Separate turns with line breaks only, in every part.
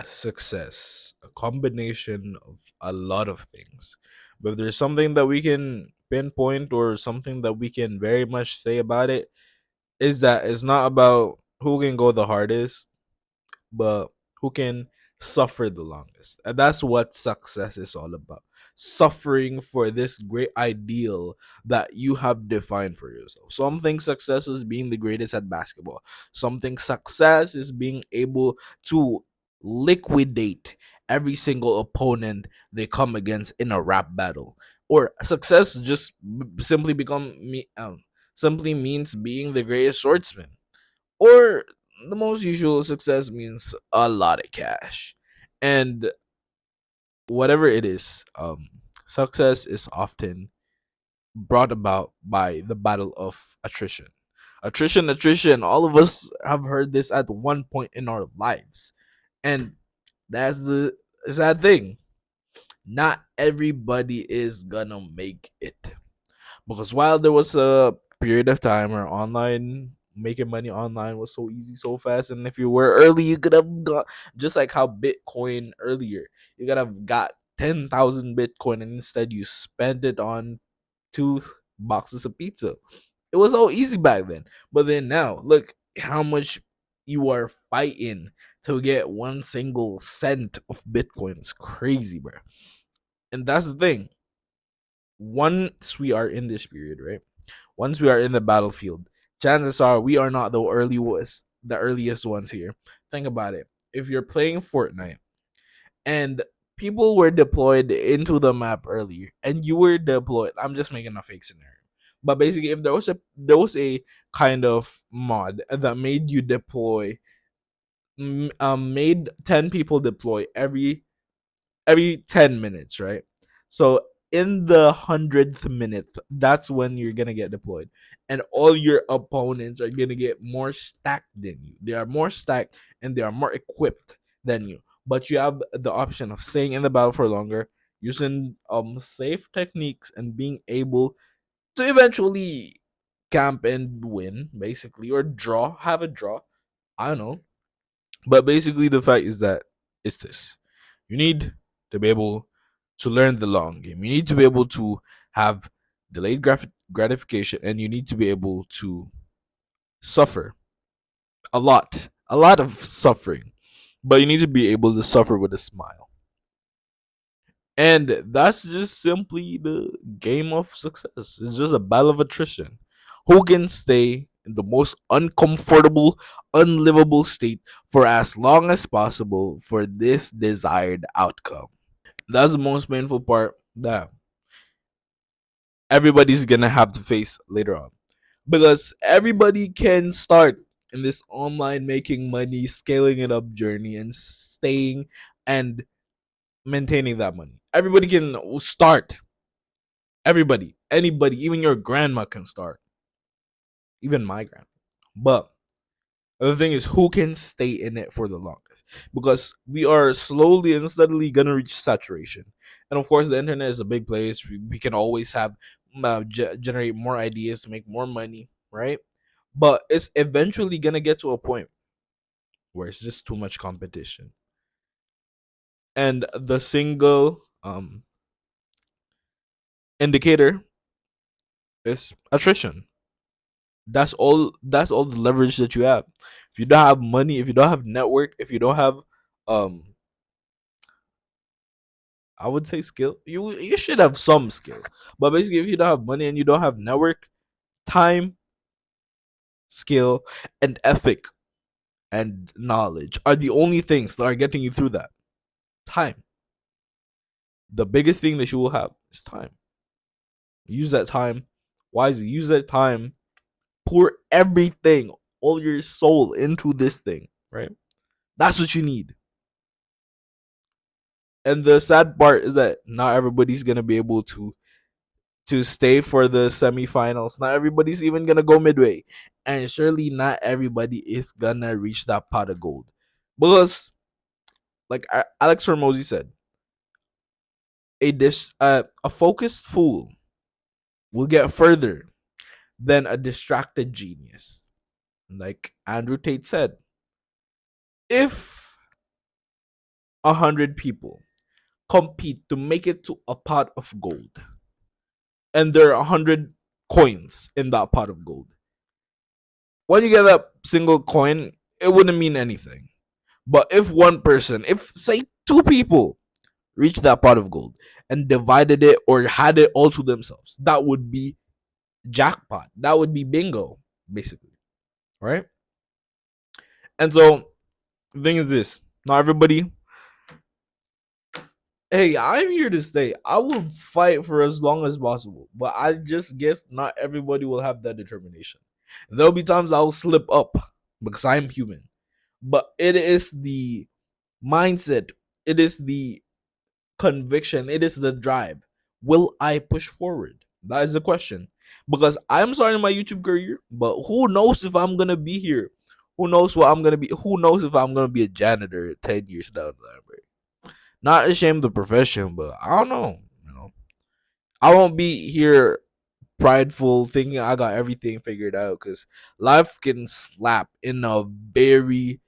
Success, a combination of a lot of things. But if there's something that we can pinpoint or something that we can very much say about it, is that it's not about who can go the hardest, but who can suffer the longest. And that's what success is all about. Suffering for this great ideal that you have defined for yourself. Some think success is being the greatest at basketball. Some think success is being able to liquidate every single opponent they come against in a rap battle. Or success just simply simply means being the greatest swordsman, or the most usual success means a lot of cash. And whatever it is, success is often brought about by the battle of attrition. Attrition. All of us have heard this at one point in our lives. And that's the sad thing. Not everybody is gonna make it. Because while there was a period of time where online making money online was so easy, so fast, and if you were early, you could have got, just like how Bitcoin earlier, you could have got 10,000 Bitcoin, and instead you spend it on two boxes of pizza. It was all easy back then. But then now, look how much you are fighting to get one single cent of Bitcoin. It's crazy, bro. And that's the thing. Once we are in this period, right? Once we are in the battlefield, chances are we are not the earliest ones here. Think about it. If you're playing Fortnite and people were deployed into the map earlier and you were deployed, I'm just making a fake scenario. But basically, if there was a kind of mod that made you deploy, made 10 people deploy every 10 minutes, right? So in the 100th minute, that's when you're gonna get deployed, and all your opponents are gonna get more stacked than you. They are more stacked and they are more equipped than you, but you have the option of staying in the battle for longer, using safe techniques, and being able to eventually camp and win, basically, or have a draw. I don't know. But basically, the fact is that it's this: you need to be able to learn the long game. You need to be able to have delayed gratification, and you need to be able to suffer a lot of suffering. But you need to be able to suffer with a smile. And that's just simply the game of success. It's just a battle of attrition. Who can stay in the most uncomfortable, unlivable state for as long as possible for this desired outcome? That's the most painful part that everybody's gonna have to face later on. Because everybody can start in this online making money, scaling it up journey, and staying and maintaining that money. Everybody can start. Everybody, anybody, even your grandma can start. Even my grandma. But the thing is, who can stay in it for the longest? Because we are slowly and steadily gonna reach saturation. And of course, the internet is a big place. We can always have generate more ideas to make more money, right? But it's eventually gonna get to a point where it's just too much competition, and the single indicator is attrition. That's all the leverage that you have. If you don't have money, if you don't have network, if you don't have um I would say skill, you should have some skill. But basically, if you don't have money and you don't have network, time, skill, and ethic and knowledge are the only things that are getting you through that. Time. The biggest thing that you will have is time. Use that time wisely. Use that time. Pour everything, all your soul into this thing, right? That's what you need. And the sad part is that not everybody's gonna be able to stay for the semifinals. Not everybody's even gonna go midway, and surely not everybody is gonna reach that pot of gold, because, like Alex Hormozy said, a focused fool will get further than a distracted genius. Like Andrew Tate said, if 100 people compete to make it to a pot of gold, and there are 100 coins in that pot of gold. When you get that single coin, it wouldn't mean anything. But if one person, if say two people, reached that pot of gold and divided it or had it all to themselves, that would be jackpot. That would be bingo, basically. Right? And so the thing is this: not everybody. Hey, I'm here to stay. I will fight for as long as possible, but I just guess not everybody will have that determination. There'll be times I'll slip up because I'm human, but it is the mindset, it is the conviction, it is the drive. Will I push forward? That is the question. Because I'm starting my YouTube career, but who knows if I'm gonna be here? Who knows what I'm gonna be? Who knows if I'm gonna be a janitor 10 years down the line? Right? Not ashamed of the profession, but I don't know. I won't be here prideful, thinking I got everything figured out. Because life can slap in a very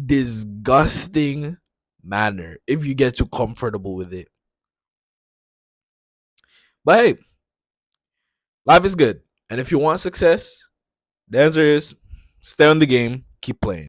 disgusting manner if you get too comfortable with it. But hey, life is good. And if you want success, the answer is stay on the game, keep playing.